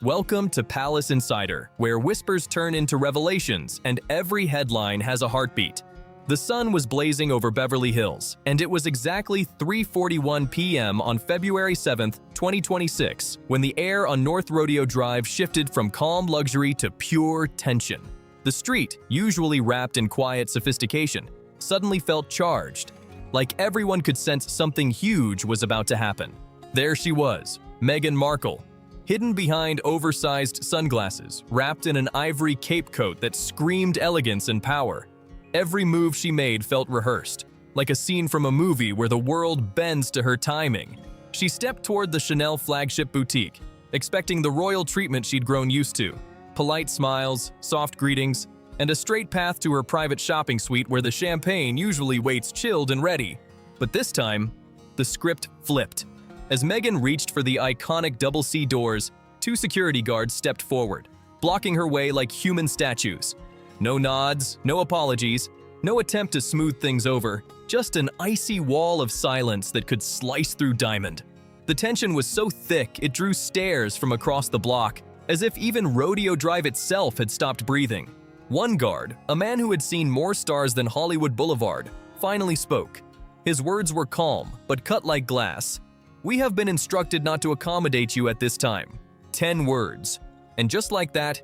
Welcome to Palace Insider, where whispers turn into revelations and every headline has a heartbeat. The sun was blazing over Beverly Hills, and it was exactly 3:41 p.m. on February 7, 2026, when the air on North Rodeo Drive shifted from calm luxury to pure tension. The street, usually wrapped in quiet sophistication, suddenly felt charged, like everyone could sense something huge was about to happen. There she was, Meghan Markle, hidden behind oversized sunglasses, wrapped in an ivory cape coat that screamed elegance and power. Every move she made felt rehearsed, like a scene from a movie where the world bends to her timing. She stepped toward the Chanel flagship boutique, expecting the royal treatment she'd grown used to. Polite smiles, soft greetings, and a straight path to her private shopping suite where the champagne usually waits chilled and ready. But this time, the script flipped. As Meghan reached for the iconic double C doors, two security guards stepped forward, blocking her way like human statues. No nods, no apologies, no attempt to smooth things over, just an icy wall of silence that could slice through diamond. The tension was so thick it drew stares from across the block, as if even Rodeo Drive itself had stopped breathing. One guard, a man who had seen more stars than Hollywood Boulevard, finally spoke. His words were calm, but cut like glass. "We have been instructed not to accommodate you at this time." 10 words. And just like that,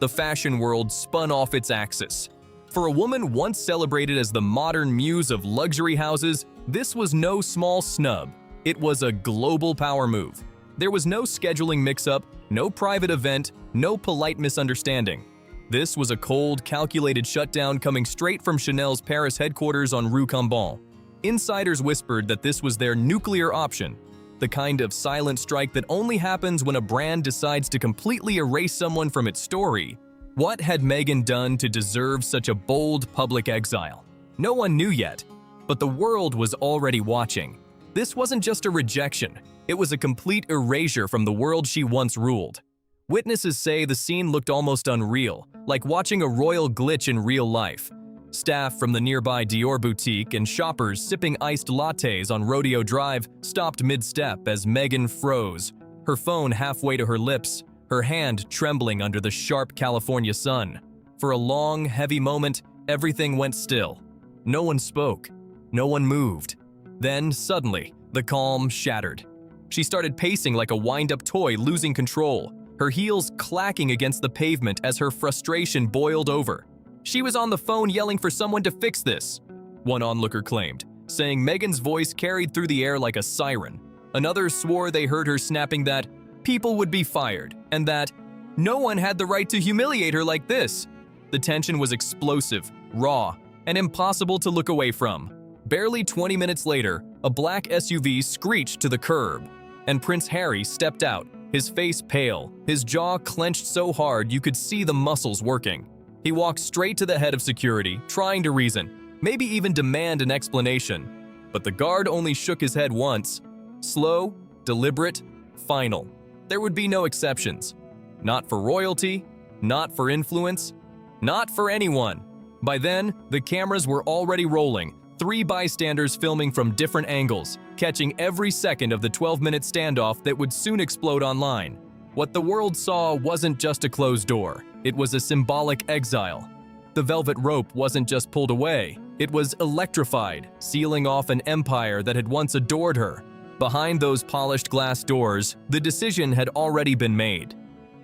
the fashion world spun off its axis. For a woman once celebrated as the modern muse of luxury houses, this was no small snub. It was a global power move. There was no scheduling mix-up, no private event, no polite misunderstanding. This was a cold, calculated shutdown coming straight from Chanel's Paris headquarters on Rue Cambon. Insiders whispered that this was their nuclear option, the kind of silent strike that only happens when a brand decides to completely erase someone from its story. What had Meghan done to deserve such a bold public exile? No one knew yet, but the world was already watching. This wasn't just a rejection, it was a complete erasure from the world she once ruled. Witnesses say the scene looked almost unreal, like watching a royal glitch in real life. Staff from the nearby Dior boutique and shoppers sipping iced lattes on Rodeo Drive stopped mid-step as Meghan froze, her phone halfway to her lips, her hand trembling under the sharp California sun. For a long, heavy moment, everything went still. No one spoke. No one moved. Then, suddenly, the calm shattered. She started pacing like a wind-up toy, losing control, her heels clacking against the pavement as her frustration boiled over. "She was on the phone yelling for someone to fix this," one onlooker claimed, saying Meghan's voice carried through the air like a siren. Another swore they heard her snapping that people would be fired and that no one had the right to humiliate her like this. The tension was explosive, raw, and impossible to look away from. Barely 20 minutes later, a black SUV screeched to the curb, and Prince Harry stepped out, his face pale, his jaw clenched so hard you could see the muscles working. He walked straight to the head of security, trying to reason, maybe even demand an explanation. But the guard only shook his head once. Slow, deliberate, final. There would be no exceptions. Not for royalty, not for influence, not for anyone. By then, the cameras were already rolling, 3 bystanders filming from different angles, catching every second of the 12-minute standoff that would soon explode online. What the world saw wasn't just a closed door. It was a symbolic exile. The velvet rope wasn't just pulled away. It was electrified, sealing off an empire that had once adored her. Behind those polished glass doors, the decision had already been made.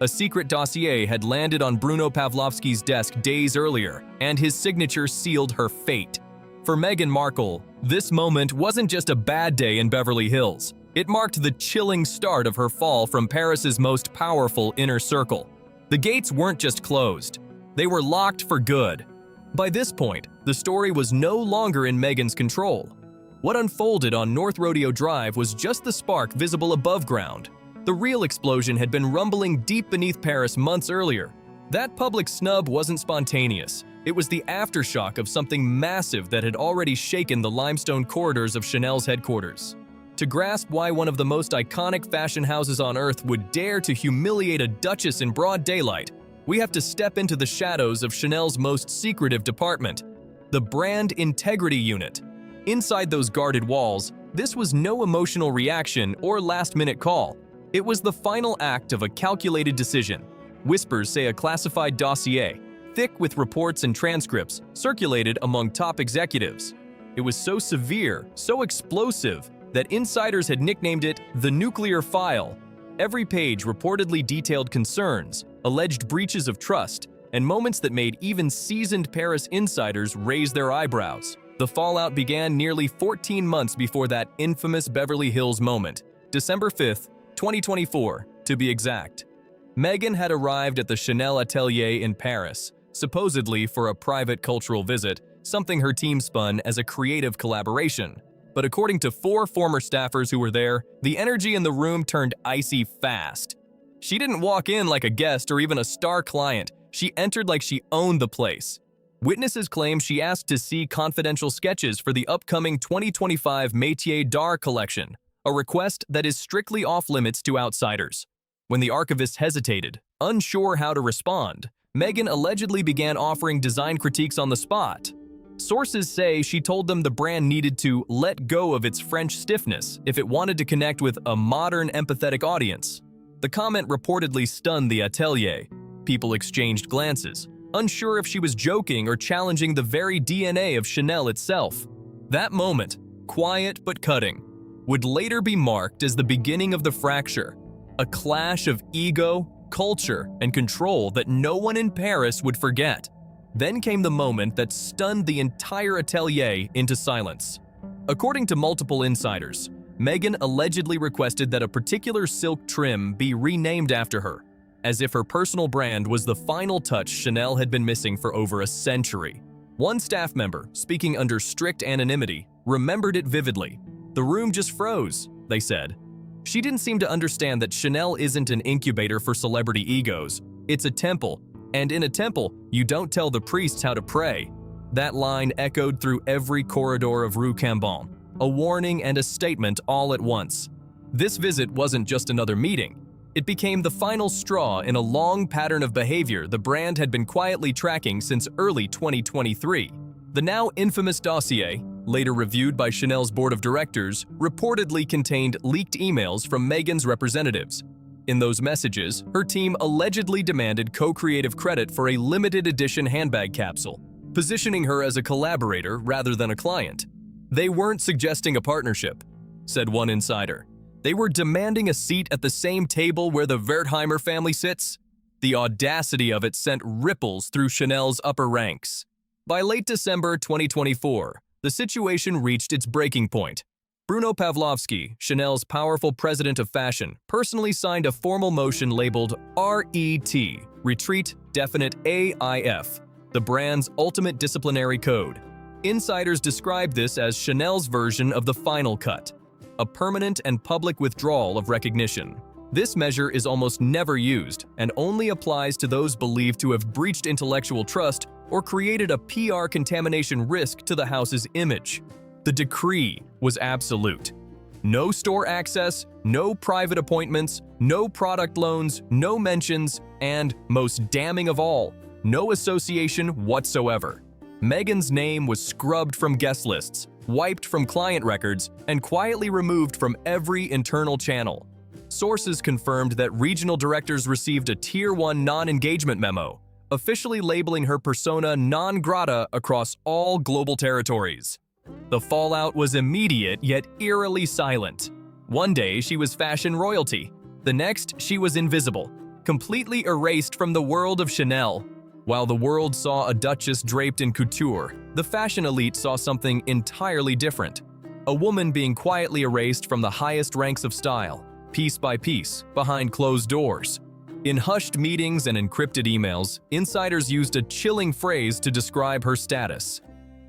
A secret dossier had landed on Bruno Pavlovsky's desk days earlier, and his signature sealed her fate. For Meghan Markle, this moment wasn't just a bad day in Beverly Hills. It marked the chilling start of her fall from Paris's most powerful inner circle. The gates weren't just closed, they were locked for good. By this point, the story was no longer in Meghan's control. What unfolded on North Rodeo Drive was just the spark visible above ground. The real explosion had been rumbling deep beneath Paris months earlier. That public snub wasn't spontaneous. It was the aftershock of something massive that had already shaken the limestone corridors of Chanel's headquarters. To grasp why one of the most iconic fashion houses on earth would dare to humiliate a Duchess in broad daylight, we have to step into the shadows of Chanel's most secretive department, the Brand Integrity Unit. Inside those guarded walls, this was no emotional reaction or last-minute call. It was the final act of a calculated decision. Whispers say a classified dossier, thick with reports and transcripts, circulated among top executives. It was so severe, so explosive, that insiders had nicknamed it the nuclear file. Every page reportedly detailed concerns, alleged breaches of trust, and moments that made even seasoned Paris insiders raise their eyebrows. The fallout began nearly 14 months before that infamous Beverly Hills moment, December 5th, 2024, to be exact. Meghan had arrived at the Chanel atelier in Paris, supposedly for a private cultural visit, something her team spun as a creative collaboration. But according to 4 former staffers who were there, the energy in the room turned icy fast. She didn't walk in like a guest or even a star client. She entered like she owned the place. Witnesses claim she asked to see confidential sketches for the upcoming 2025 Métier d'Art collection, a request that is strictly off-limits to outsiders. When the archivist hesitated, unsure how to respond, Meghan allegedly began offering design critiques on the spot. Sources say she told them the brand needed to let go of its French stiffness if it wanted to connect with a modern, empathetic audience. The comment reportedly stunned the atelier. People exchanged glances, unsure if she was joking or challenging the very DNA of Chanel itself. That moment, quiet but cutting, would later be marked as the beginning of the fracture, a clash of ego, culture, and control that no one in Paris would forget. Then came the moment that stunned the entire atelier into silence. According to multiple insiders, Meghan allegedly requested that a particular silk trim be renamed after her, as if her personal brand was the final touch Chanel had been missing for over a century. One staff member, speaking under strict anonymity, remembered it vividly. "The room just froze," they said. She didn't seem to understand that Chanel isn't an incubator for celebrity egos. It's a temple, and in a temple, you don't tell the priests how to pray. That line echoed through every corridor of Rue Cambon, a warning and a statement all at once. This visit wasn't just another meeting. It became the final straw in a long pattern of behavior the brand had been quietly tracking since early 2023. The now infamous dossier, later reviewed by Chanel's board of directors, reportedly contained leaked emails from Meghan's representatives. In those messages, her team allegedly demanded co-creative credit for a limited edition handbag capsule, positioning her as a collaborator rather than a client. "They weren't suggesting a partnership," said one insider. "They were demanding a seat at the same table where the Wertheimer family sits." The audacity of it sent ripples through Chanel's upper ranks. By late December 2024, the situation reached its breaking point. Bruno Pavlovsky, Chanel's powerful president of fashion, personally signed a formal motion labeled RET, Retreat Definite AIF, the brand's ultimate disciplinary code. Insiders described this as Chanel's version of the final cut, a permanent and public withdrawal of recognition. This measure is almost never used and only applies to those believed to have breached intellectual trust or created a PR contamination risk to the house's image. The decree was absolute. No store access, no private appointments, no product loans, no mentions, and, most damning of all, no association whatsoever. Meghan's name was scrubbed from guest lists, wiped from client records, and quietly removed from every internal channel. Sources confirmed that regional directors received a Tier 1 non-engagement memo, officially labeling her persona non grata across all global territories. The fallout was immediate yet eerily silent. One day she was fashion royalty. The next she was invisible, completely erased from the world of Chanel. While the world saw a Duchess draped in couture, the fashion elite saw something entirely different. A woman being quietly erased from the highest ranks of style, piece by piece, behind closed doors. In hushed meetings and encrypted emails, insiders used a chilling phrase to describe her status: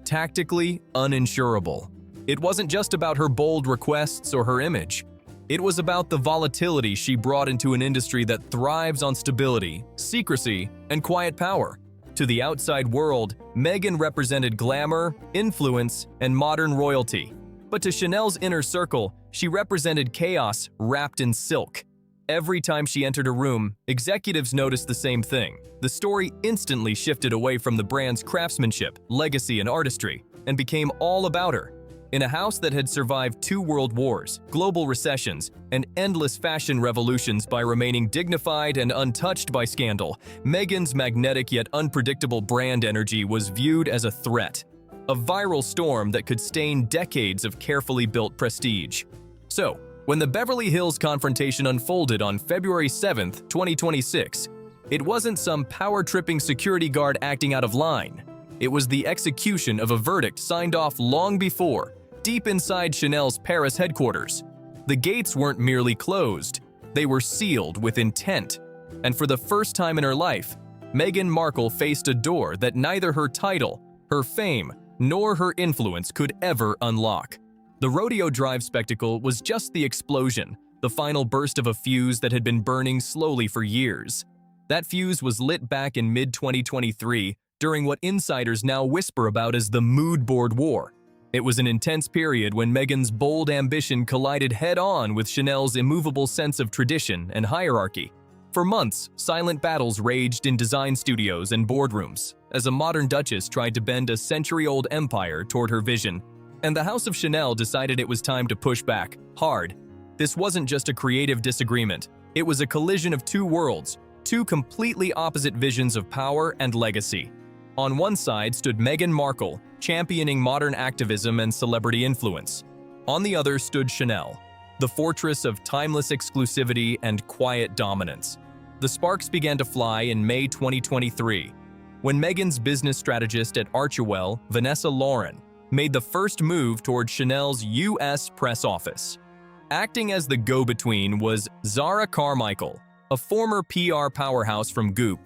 tactically uninsurable. It wasn't just about her bold requests or her image. It was about the volatility she brought into an industry that thrives on stability, secrecy, and quiet power. To the outside world, Meghan represented glamour, influence, and modern royalty. But to Chanel's inner circle, she represented chaos wrapped in silk. Every time she entered a room, executives noticed the same thing. The story instantly shifted away from the brand's craftsmanship, legacy, and artistry, and became all about her. In a house that had survived 2 world wars, global recessions, and endless fashion revolutions by remaining dignified and untouched by scandal, Meghan's magnetic yet unpredictable brand energy was viewed as a threat, a viral storm that could stain decades of carefully built prestige. So, when the Beverly Hills confrontation unfolded on February 7, 2026, it wasn't some power-tripping security guard acting out of line. It was the execution of a verdict signed off long before, deep inside Chanel's Paris headquarters. The gates weren't merely closed, they were sealed with intent. And for the first time in her life, Meghan Markle faced a door that neither her title, her fame, nor her influence could ever unlock. The Rodeo Drive spectacle was just the explosion, the final burst of a fuse that had been burning slowly for years. That fuse was lit back in mid-2023 during what insiders now whisper about as the mood board war. It was an intense period when Meghan's bold ambition collided head-on with Chanel's immovable sense of tradition and hierarchy. For months, silent battles raged in design studios and boardrooms, as a modern Duchess tried to bend a century-old empire toward her vision. And the House of Chanel decided it was time to push back, hard. This wasn't just a creative disagreement. It was a collision of 2 worlds, 2 completely opposite visions of power and legacy. On one side stood Meghan Markle, championing modern activism and celebrity influence. On the other stood Chanel, the fortress of timeless exclusivity and quiet dominance. The sparks began to fly in May 2023, when Meghan's business strategist at Archewell, Vanessa Lauren, made the first move toward Chanel's US press office. Acting as the go-between was Zara Carmichael, a former PR powerhouse from Goop,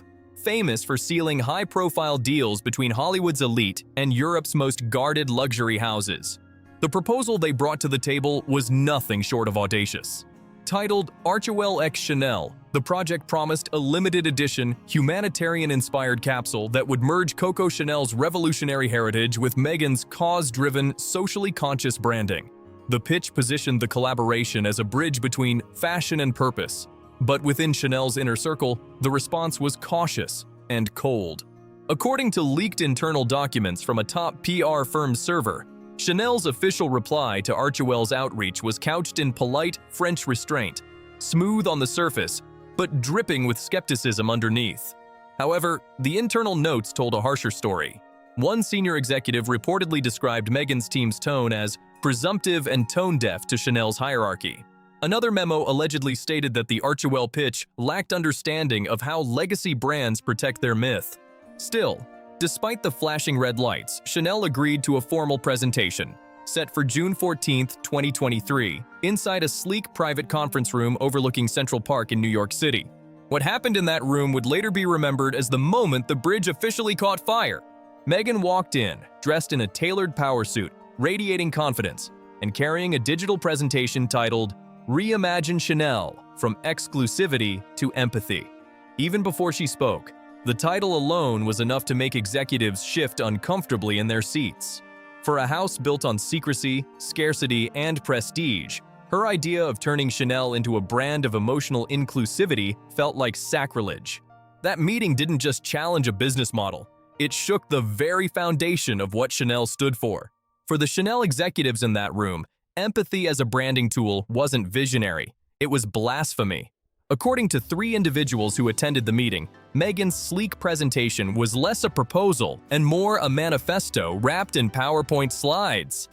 famous for sealing high-profile deals between Hollywood's elite and Europe's most guarded luxury houses. The proposal they brought to the table was nothing short of audacious. Titled Archewell x Chanel, the project promised a limited edition, humanitarian-inspired capsule that would merge Coco Chanel's revolutionary heritage with Meghan's cause-driven, socially conscious branding. The pitch positioned the collaboration as a bridge between fashion and purpose. But within Chanel's inner circle, the response was cautious and cold. According to leaked internal documents from a top PR firm's server, Chanel's official reply to Archewell's outreach was couched in polite French restraint, smooth on the surface, but dripping with skepticism underneath. However, the internal notes told a harsher story. One senior executive reportedly described Meghan's team's tone as presumptive and tone-deaf to Chanel's hierarchy. Another memo allegedly stated that the Archewell pitch lacked understanding of how legacy brands protect their myth. Still, despite the flashing red lights, Chanel agreed to a formal presentation, set for June 14, 2023, inside a sleek private conference room overlooking Central Park in New York City. What happened in that room would later be remembered as the moment the bridge officially caught fire. Meghan walked in, dressed in a tailored power suit, radiating confidence, and carrying a digital presentation titled Reimagine Chanel, From Exclusivity to Empathy. Even before she spoke, the title alone was enough to make executives shift uncomfortably in their seats. For a house built on secrecy, scarcity, and prestige, her idea of turning Chanel into a brand of emotional inclusivity felt like sacrilege. That meeting didn't just challenge a business model, it shook the very foundation of what Chanel stood for. For the Chanel executives in that room, empathy as a branding tool wasn't visionary, it was blasphemy. According to 3 individuals who attended the meeting, Meghan's sleek presentation was less a proposal and more a manifesto wrapped in PowerPoint slides.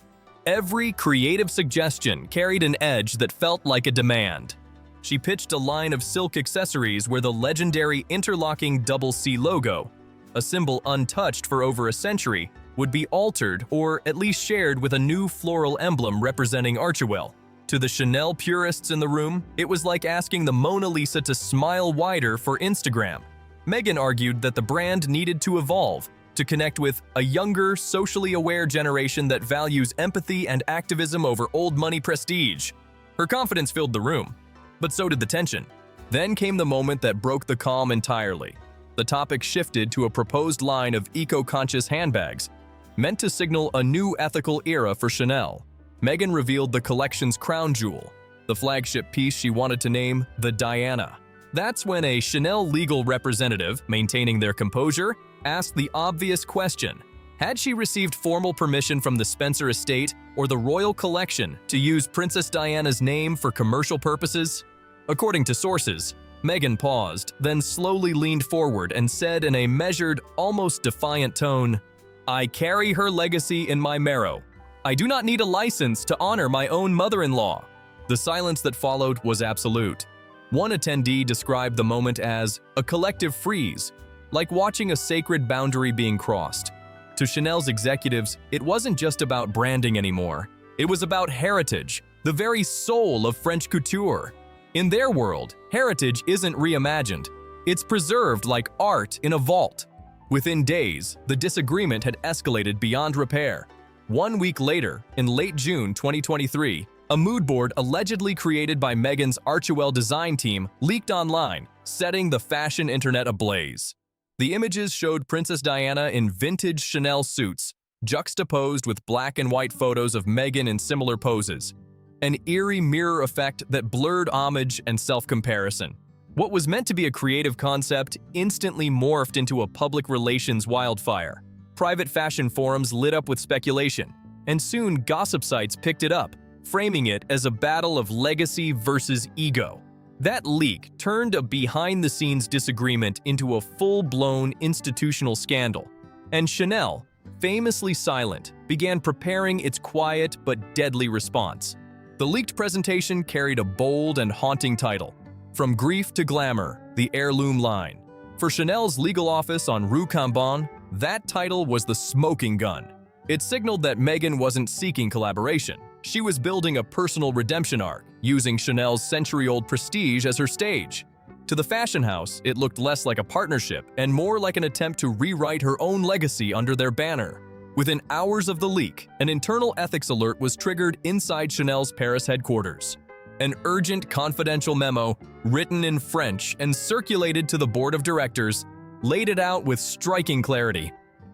Every creative suggestion carried an edge that felt like a demand. She pitched a line of silk accessories where the legendary interlocking double C logo, a symbol untouched for over a century, would be altered or at least shared with a new floral emblem representing Archewell. To the Chanel purists in the room, it was like asking the Mona Lisa to smile wider for Instagram. Meghan argued that the brand needed to evolve, to connect with a younger, socially aware generation that values empathy and activism over old money prestige. Her confidence filled the room, but so did the tension. Then came the moment that broke the calm entirely. The topic shifted to a proposed line of eco-conscious handbags, meant to signal a new ethical era for Chanel. Meghan revealed the collection's crown jewel, the flagship piece she wanted to name the Diana. That's when a Chanel legal representative, maintaining their composure, asked the obvious question: Had she received formal permission from the Spencer estate or the royal collection to use Princess Diana's name for commercial purposes? According to sources, Meghan paused, then slowly leaned forward and said in a measured, almost defiant tone, "I carry her legacy in my marrow. I do not need a license to honor my own mother-in-law." The silence that followed was absolute. One attendee described the moment as a collective freeze, like watching a sacred boundary being crossed. To Chanel's executives, it wasn't just about branding anymore. It was about heritage, the very soul of French couture. In their world, heritage isn't reimagined. It's preserved like art in a vault. Within days, the disagreement had escalated beyond repair. 1 week later, in late June 2023, a mood board allegedly created by Meghan's Archewell design team leaked online, setting the fashion internet ablaze. The images showed Princess Diana in vintage Chanel suits, juxtaposed with black and white photos of Meghan in similar poses, an eerie mirror effect that blurred homage and self-comparison. What was meant to be a creative concept instantly morphed into a public relations wildfire. Private fashion forums lit up with speculation, and soon gossip sites picked it up, framing it as a battle of legacy versus ego. That leak turned a behind-the-scenes disagreement into a full-blown institutional scandal, and Chanel, famously silent, began preparing its quiet but deadly response. The leaked presentation carried a bold and haunting title, "From Grief to Glamour, the Heirloom Line." For Chanel's legal office on Rue Cambon, that title was the smoking gun. It signaled that Meghan wasn't seeking collaboration. She was building a personal redemption arc, using Chanel's century-old prestige as her stage. To the fashion house, it looked less like a partnership and more like an attempt to rewrite her own legacy under their banner. Within hours of the leak, an internal ethics alert was triggered inside Chanel's Paris headquarters. An urgent confidential memo, written in French and circulated to the board of directors, laid it out with striking clarity.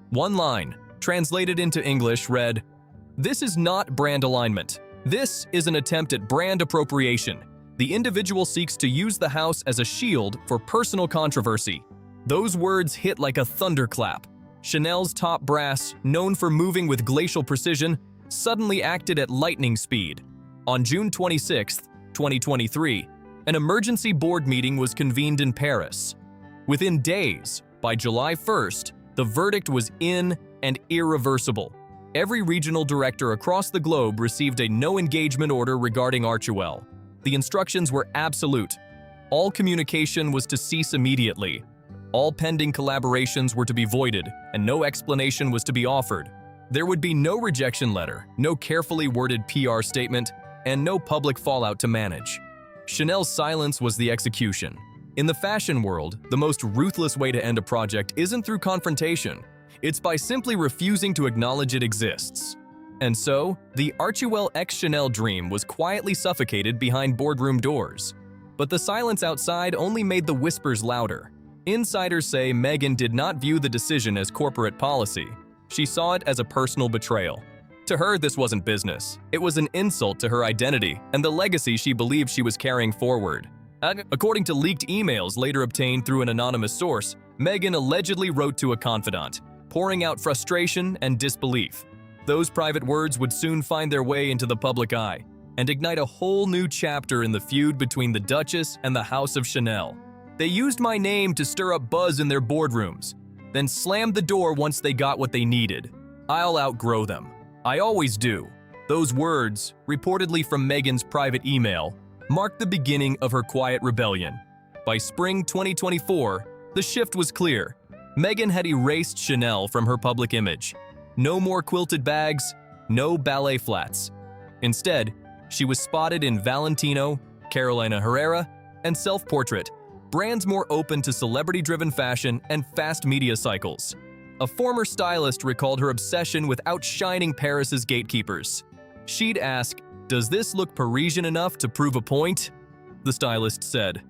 One line, translated into English, read, "This is not brand alignment. This is an attempt at brand appropriation. The individual seeks to use the house as a shield for personal controversy." Those words hit like a thunderclap. Chanel's top brass, known for moving with glacial precision, suddenly acted at lightning speed. On June 26, 2023, an emergency board meeting was convened in Paris. Within days, by July 1st, the verdict was in and irreversible. Every regional director across the globe received a no-engagement order regarding Archewell. The instructions were absolute. All communication was to cease immediately. All pending collaborations were to be voided, and no explanation was to be offered. There would be no rejection letter, no carefully worded PR statement, and no public fallout to manage. Chanel's silence was the execution. In the fashion world, the most ruthless way to end a project isn't through confrontation. It's by simply refusing to acknowledge it exists. And so, the Archewell x Chanel dream was quietly suffocated behind boardroom doors. But the silence outside only made the whispers louder. Insiders say Meghan did not view the decision as corporate policy. She saw it as a personal betrayal. To her, this wasn't business. It was an insult to her identity and the legacy she believed she was carrying forward. According to leaked emails later obtained through an anonymous source, Meghan allegedly wrote to a confidant, pouring out frustration and disbelief. Those private words would soon find their way into the public eye and ignite a whole new chapter in the feud between the Duchess and the House of Chanel. "They used my name to stir up buzz in their boardrooms, then slammed the door once they got what they needed. I'll outgrow them. I always do." Those words, reportedly from Meghan's private email, marked the beginning of her quiet rebellion. By spring 2024, the shift was clear. Meghan had erased Chanel from her public image. No more quilted bags, no ballet flats. Instead, she was spotted in Valentino, Carolina Herrera, and Self-Portrait, brands more open to celebrity-driven fashion and fast media cycles. A former stylist recalled her obsession with outshining Paris's gatekeepers. She'd ask, "Does this look Parisian enough to prove a point?" The stylist said.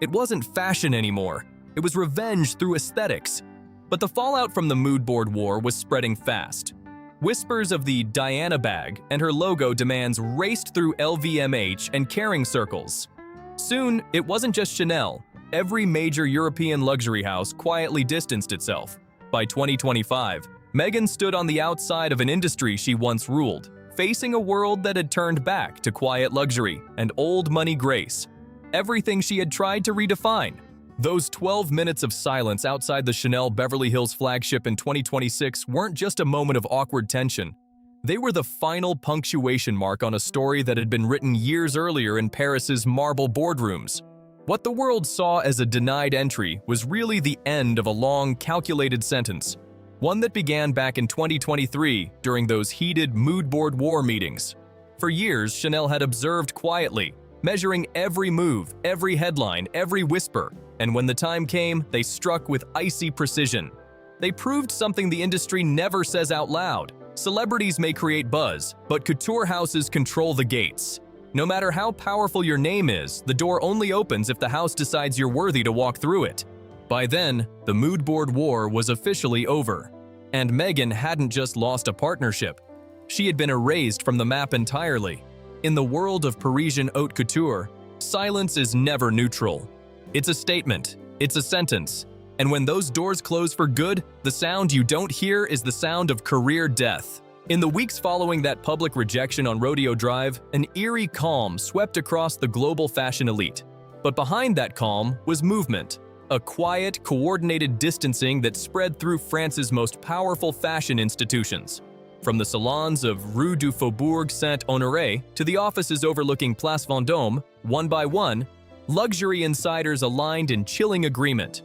It wasn't fashion anymore. It was revenge through aesthetics. But the fallout from the mood board war was spreading fast. Whispers of the Diana bag and her logo demands raced through LVMH and Kering circles. Soon, it wasn't just Chanel. Every major European luxury house quietly distanced itself. By 2025, Meghan stood on the outside of an industry she once ruled, facing a world that had turned back to quiet luxury and old money grace. Everything she had tried to redefine. Those 12 minutes of silence outside the Chanel Beverly Hills flagship in 2026 weren't just a moment of awkward tension. They were the final punctuation mark on a story that had been written years earlier in Paris's marble boardrooms. What the world saw as a denied entry was really the end of a long, calculated sentence, one that began back in 2023 during those heated mood board war meetings. For years, Chanel had observed quietly, measuring every move, every headline, every whisper, and when the time came, they struck with icy precision. They proved something the industry never says out loud. Celebrities may create buzz, but couture houses control the gates. No matter how powerful your name is, the door only opens if the house decides you're worthy to walk through it. By then, the mood board war was officially over. And Meghan hadn't just lost a partnership. She had been erased from the map entirely. In the world of Parisian haute couture, silence is never neutral. It's a statement, it's a sentence, and when those doors close for good, the sound you don't hear is the sound of career death. In the weeks following that public rejection on Rodeo Drive, an eerie calm swept across the global fashion elite. But behind that calm was movement, a quiet, coordinated distancing that spread through France's most powerful fashion institutions. From the salons of Rue du Faubourg Saint-Honoré to the offices overlooking Place Vendôme, one by one, luxury insiders aligned in chilling agreement.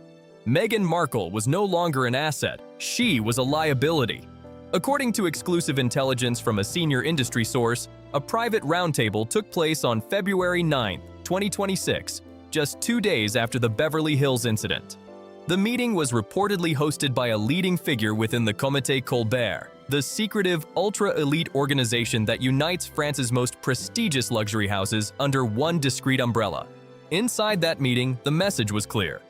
Meghan Markle was no longer an asset, she was a liability. According to exclusive intelligence from a senior industry source, a private roundtable took place on February 9, 2026, just 2 days after the Beverly Hills incident. The meeting was reportedly hosted by a leading figure within the Comité Colbert, the secretive, ultra-elite organization that unites France's most prestigious luxury houses under one discreet umbrella. Inside that meeting, the message was clear: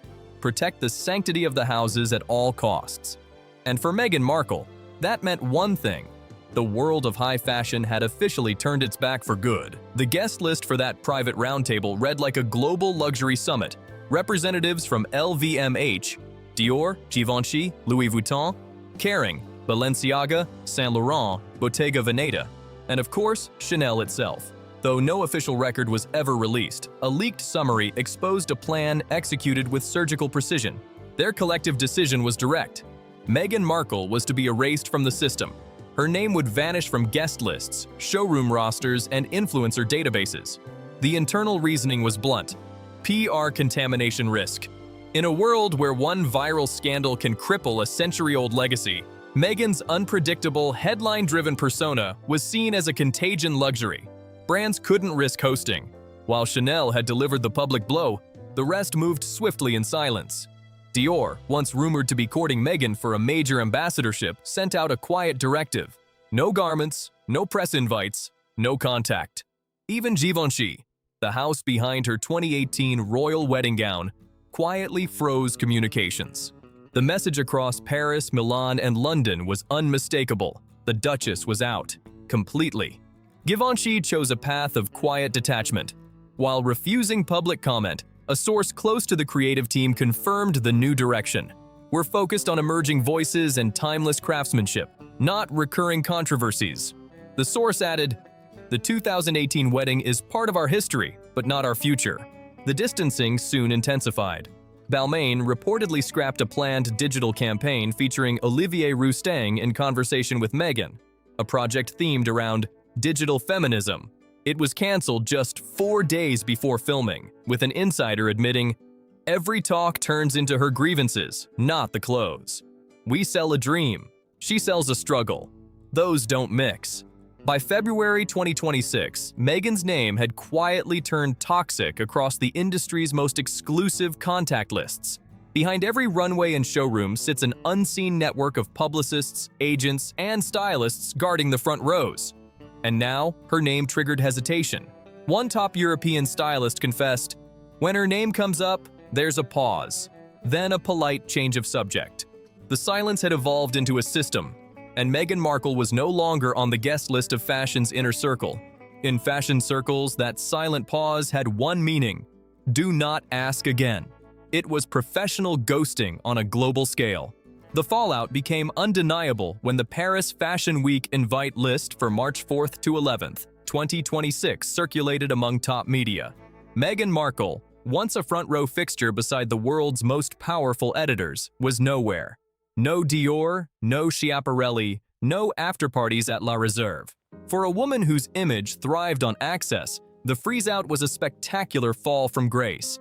protect the sanctity of the houses at all costs. And for Meghan Markle, that meant one thing: the world of high fashion had officially turned its back for good. The guest list for that private roundtable read like a global luxury summit. Representatives from LVMH, Dior, Givenchy, Louis Vuitton, Kering, Balenciaga, Saint Laurent, Bottega Veneta, and of course, Chanel itself. Though no official record was ever released, a leaked summary exposed a plan executed with surgical precision. Their collective decision was direct. Meghan Markle was to be erased from the system. Her name would vanish from guest lists, showroom rosters, and influencer databases. The internal reasoning was blunt: PR contamination risk. In a world where one viral scandal can cripple a century-old legacy, Meghan's unpredictable, headline-driven persona was seen as a contagion luxury. Brands couldn't risk hosting. While Chanel had delivered the public blow, the rest moved swiftly in silence. Dior, once rumored to be courting Meghan for a major ambassadorship, sent out a quiet directive: no garments, no press invites, no contact. Even Givenchy, the house behind her 2018 royal wedding gown, quietly froze communications. The message across Paris, Milan, and London was unmistakable: the Duchess was out, completely. Givenchy chose a path of quiet detachment. While refusing public comment, a source close to the creative team confirmed the new direction. We're focused on emerging voices and timeless craftsmanship, not recurring controversies. The source added, the 2018 wedding is part of our history, but not our future. The distancing soon intensified. Balmain reportedly scrapped a planned digital campaign featuring Olivier Rousteing in conversation with Meghan, a project themed around digital feminism. It was canceled just 4 days before filming, with an insider admitting, every talk turns into her grievances, not the clothes. We sell a dream. She sells a struggle. Those don't mix. By February 2026, Meghan's name had quietly turned toxic across the industry's most exclusive contact lists. Behind every runway and showroom sits an unseen network of publicists, agents, and stylists guarding the front rows. And now, her name triggered hesitation. One top European stylist confessed, when her name comes up, there's a pause, then a polite change of subject. The silence had evolved into a system, and Meghan Markle was no longer on the guest list of fashion's inner circle. In fashion circles, that silent pause had one meaning: do not ask again. It was professional ghosting on a global scale. The fallout became undeniable when the Paris Fashion Week invite list for March 4th to 11th, 2026 circulated among top media. Meghan Markle, once a front-row fixture beside the world's most powerful editors, was nowhere. No Dior, no Schiaparelli, no after-parties at La Réserve. For a woman whose image thrived on access, the freeze-out was a spectacular fall from grace.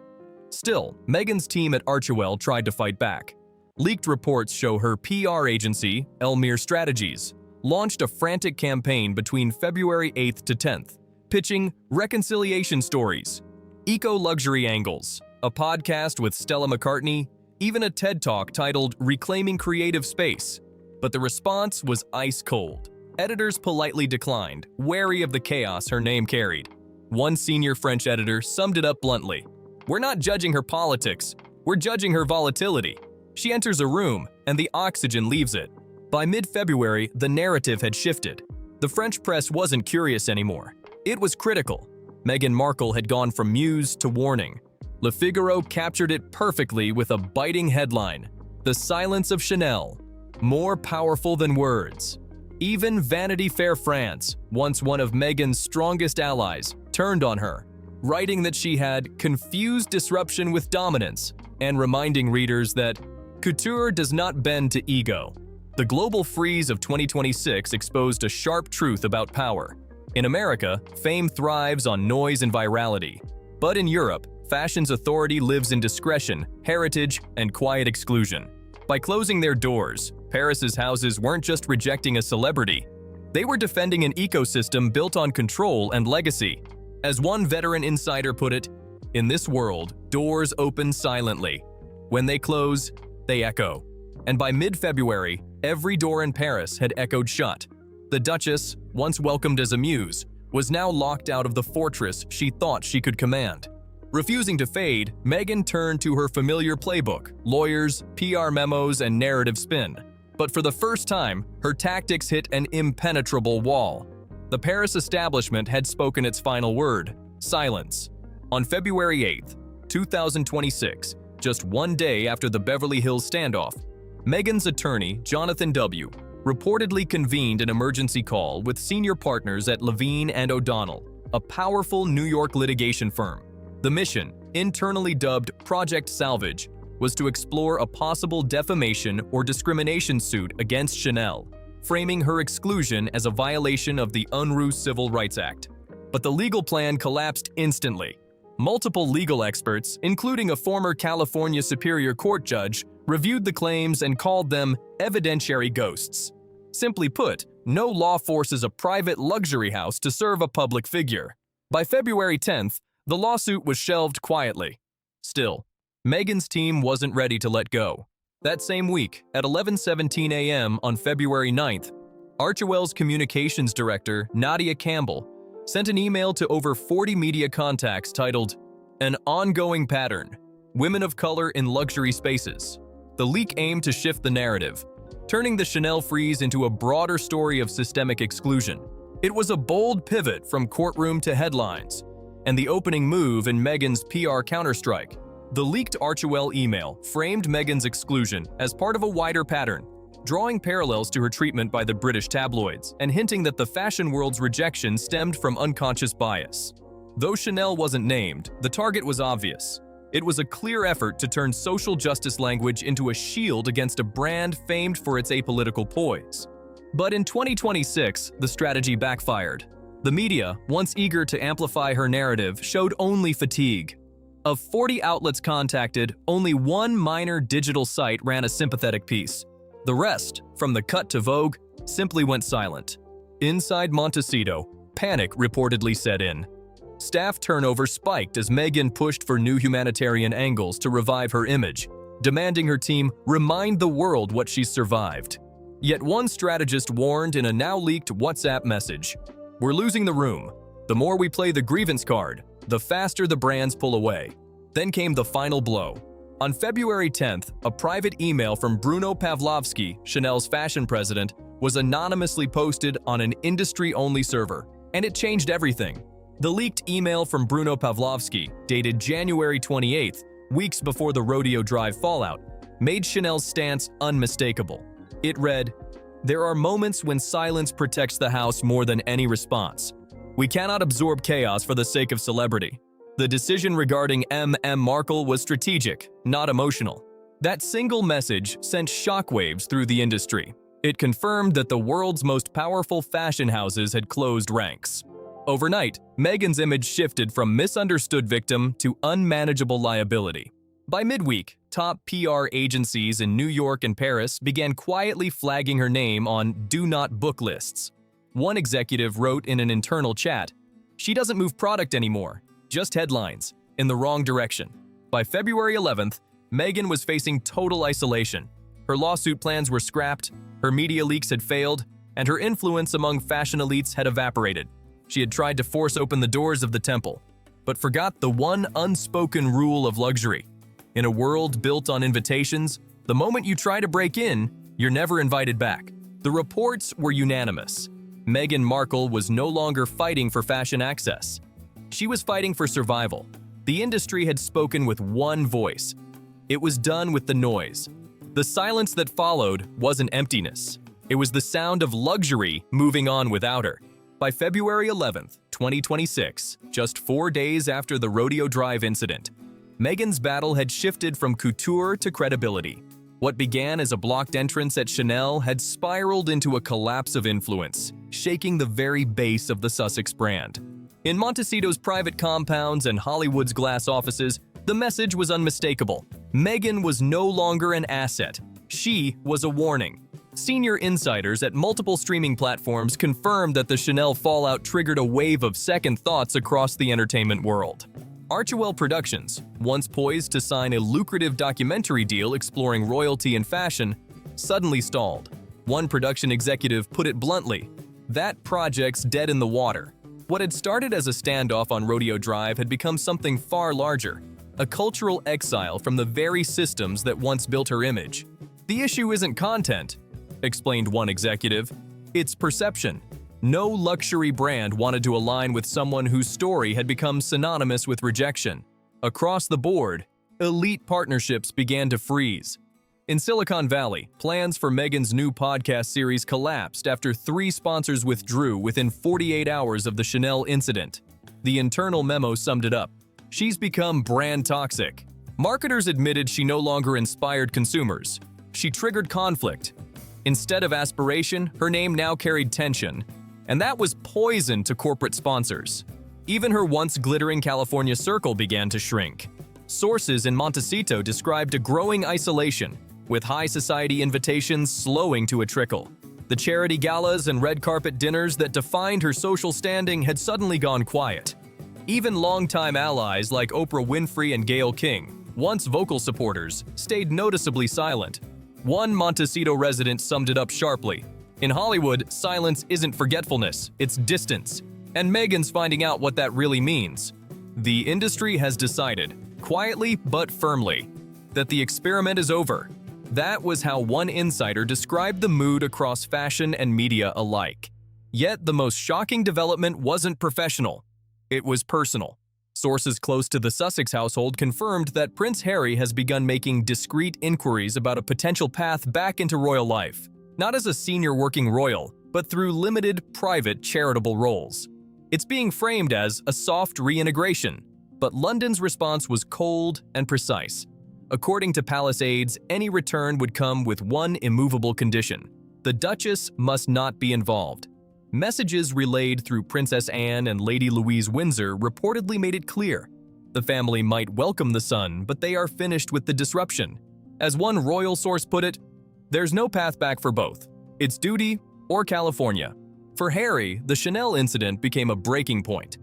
Still, Meghan's team at Archewell tried to fight back. Leaked reports show her PR agency, Elmire Strategies, launched a frantic campaign between February 8th to 10th, pitching reconciliation stories, eco-luxury angles, a podcast with Stella McCartney, even a TED Talk titled Reclaiming Creative Space. But the response was ice-cold. Editors politely declined, wary of the chaos her name carried. One senior French editor summed it up bluntly. "We're not judging her politics, we're judging her volatility. She enters a room, and the oxygen leaves it." By mid-February, the narrative had shifted. The French press wasn't curious anymore. It was critical. Meghan Markle had gone from muse to warning. Le Figaro captured it perfectly with a biting headline: "The silence of Chanel, more powerful than words." Even Vanity Fair France, once one of Meghan's strongest allies, turned on her, writing that she had confused disruption with dominance and reminding readers that couture does not bend to ego. The global freeze of 2026 exposed a sharp truth about power. In America, fame thrives on noise and virality. But in Europe, fashion's authority lives in discretion, heritage, and quiet exclusion. By closing their doors, Paris's houses weren't just rejecting a celebrity. They were defending an ecosystem built on control and legacy. As one veteran insider put it, "In this world, doors open silently. When they close, they echo." And by mid-February, every door in Paris had echoed shut. The Duchess, once welcomed as a muse, was now locked out of the fortress she thought she could command. Refusing to fade, Meghan turned to her familiar playbook: lawyers, PR memos, and narrative spin. But for the first time, her tactics hit an impenetrable wall. The Paris establishment had spoken its final word: silence. On February 8th, 2026, just one day after the Beverly Hills standoff, Meghan's attorney, Jonathan W., reportedly convened an emergency call with senior partners at Levine and O'Donnell, a powerful New York litigation firm. The mission, internally dubbed Project Salvage, was to explore a possible defamation or discrimination suit against Chanel, framing her exclusion as a violation of the Unruh Civil Rights Act. But the legal plan collapsed instantly. Multiple legal experts, including a former California Superior Court judge, reviewed the claims and called them evidentiary ghosts. Simply put, no law forces a private luxury house to serve a public figure. By February 10th, the lawsuit was shelved quietly. Still, Meghan's team wasn't ready to let go. That same week, at 11:17 a.m. on February 9th, Archewell's communications director, Nadia Campbell, sent an email to over 40 media contacts titled, "An Ongoing Pattern: Women of Color in Luxury Spaces." The leak aimed to shift the narrative, turning the Chanel freeze into a broader story of systemic exclusion. It was a bold pivot from courtroom to headlines, and the opening move in Meghan's PR counterstrike. The leaked Archewell email framed Meghan's exclusion as part of a wider pattern, drawing parallels to her treatment by the British tabloids and hinting that the fashion world's rejection stemmed from unconscious bias. Though Chanel wasn't named, the target was obvious. It was a clear effort to turn social justice language into a shield against a brand famed for its apolitical poise. But in 2026, the strategy backfired. The media, once eager to amplify her narrative, showed only fatigue. Of 40 outlets contacted, only one minor digital site ran a sympathetic piece. The rest, from The Cut to Vogue, simply went silent. Inside Montecito, panic reportedly set in. Staff turnover spiked as Meghan pushed for new humanitarian angles to revive her image, demanding her team remind the world what she's survived. Yet one strategist warned in a now-leaked WhatsApp message, "We're losing the room. The more we play the grievance card, the faster the brands pull away." Then came the final blow. On February 10th, a private email from Bruno Pavlovsky, Chanel's fashion president, was anonymously posted on an industry-only server, and it changed everything. The leaked email from Bruno Pavlovsky, dated January 28th, weeks before the Rodeo Drive fallout, made Chanel's stance unmistakable. It read, "There are moments when silence protects the house more than any response. We cannot absorb chaos for the sake of celebrity. The decision regarding Meghan Markle was strategic, not emotional." That single message sent shockwaves through the industry. It confirmed that the world's most powerful fashion houses had closed ranks. Overnight, Meghan's image shifted from misunderstood victim to unmanageable liability. By midweek, top PR agencies in New York and Paris began quietly flagging her name on do not book lists. One executive wrote in an internal chat, "She doesn't move product anymore, just headlines, in the wrong direction." By February 11th, Meghan was facing total isolation. Her lawsuit plans were scrapped, her media leaks had failed, and her influence among fashion elites had evaporated. She had tried to force open the doors of the temple, but forgot the one unspoken rule of luxury. In a world built on invitations, the moment you try to break in, you're never invited back. The reports were unanimous. Meghan Markle was no longer fighting for fashion access. She was fighting for survival. The industry had spoken with one voice. It was done with the noise. The silence that followed wasn't emptiness. It was the sound of luxury moving on without her. By February 11th, 2026, just 4 days after the Rodeo Drive incident, Meghan's battle had shifted from couture to credibility. What began as a blocked entrance at Chanel had spiraled into a collapse of influence, shaking the very base of the Sussex brand. In Montecito's private compounds and Hollywood's glass offices, the message was unmistakable. Meghan was no longer an asset. She was a warning. Senior insiders at multiple streaming platforms confirmed that the Chanel fallout triggered a wave of second thoughts across the entertainment world. Archewell Productions, once poised to sign a lucrative documentary deal exploring royalty and fashion, suddenly stalled. One production executive put it bluntly, "That project's dead in the water." What had started as a standoff on Rodeo Drive had become something far larger, a cultural exile from the very systems that once built her image. "The issue isn't content," explained one executive, "it's perception." No luxury brand wanted to align with someone whose story had become synonymous with rejection. Across the board, elite partnerships began to freeze. In Silicon Valley, plans for Meghan's new podcast series collapsed after 3 sponsors withdrew within 48 hours of the Chanel incident. The internal memo summed it up. "She's become brand toxic." Marketers admitted she no longer inspired consumers. She triggered conflict. Instead of aspiration, her name now carried tension. And that was poison to corporate sponsors. Even her once glittering California circle began to shrink. Sources in Montecito described a growing isolation, with high society invitations slowing to a trickle. The charity galas and red carpet dinners that defined her social standing had suddenly gone quiet. Even longtime allies like Oprah Winfrey and Gayle King, once vocal supporters, stayed noticeably silent. One Montecito resident summed it up sharply. "In Hollywood, silence isn't forgetfulness, it's distance." And Meghan's finding out what that really means. The industry has decided, quietly but firmly, that the experiment is over. That was how one insider described the mood across fashion and media alike. Yet the most shocking development wasn't professional. It was personal. Sources close to the Sussex household confirmed that Prince Harry has begun making discreet inquiries about a potential path back into royal life. Not as a senior working royal, but through limited, private, charitable roles. It's being framed as a soft reintegration, but London's response was cold and precise. According to palace aides, any return would come with one immovable condition: the Duchess must not be involved. Messages relayed through Princess Anne and Lady Louise Windsor reportedly made it clear. The family might welcome the son, but they are finished with the disruption. As one royal source put it, "There's no path back for both. It's duty or California." For Harry, the Chanel incident became a breaking point.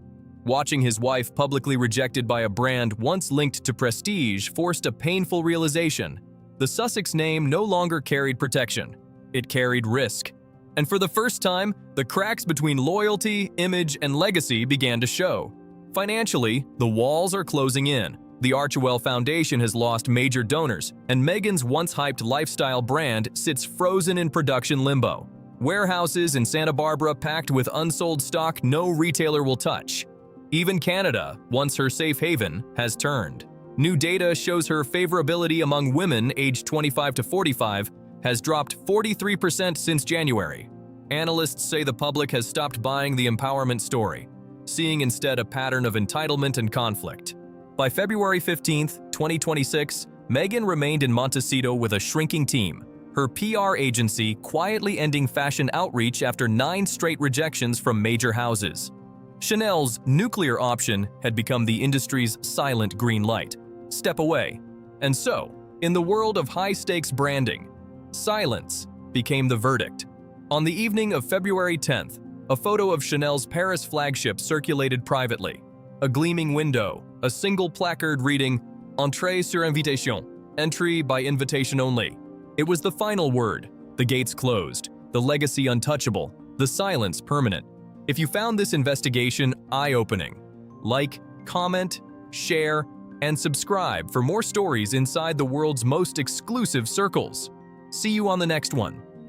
Watching his wife publicly rejected by a brand once linked to prestige forced a painful realization. The Sussex name no longer carried protection. It carried risk. And for the first time, the cracks between loyalty, image, and legacy began to show. Financially, the walls are closing in. The Archewell Foundation has lost major donors, and Meghan's once-hyped lifestyle brand sits frozen in production limbo. Warehouses in Santa Barbara packed with unsold stock no retailer will touch. Even Canada, once her safe haven, has turned. New data shows her favorability among women aged 25 to 45 has dropped 43% since January. Analysts say the public has stopped buying the empowerment story, seeing instead a pattern of entitlement and conflict. By February 15, 2026, Meghan remained in Montecito with a shrinking team, her PR agency quietly ending fashion outreach after 9 straight rejections from major houses. Chanel's nuclear option had become the industry's silent green light. Step away. And so, in the world of high-stakes branding, silence became the verdict. On the evening of February 10th, a photo of Chanel's Paris flagship circulated privately. A gleaming window, a single placard reading, "Entrée sur invitation," entry by invitation only. It was the final word, the gates closed, the legacy untouchable, the silence permanent. If you found this investigation eye-opening, like, comment, share, and subscribe for more stories inside the world's most exclusive circles. See you on the next one.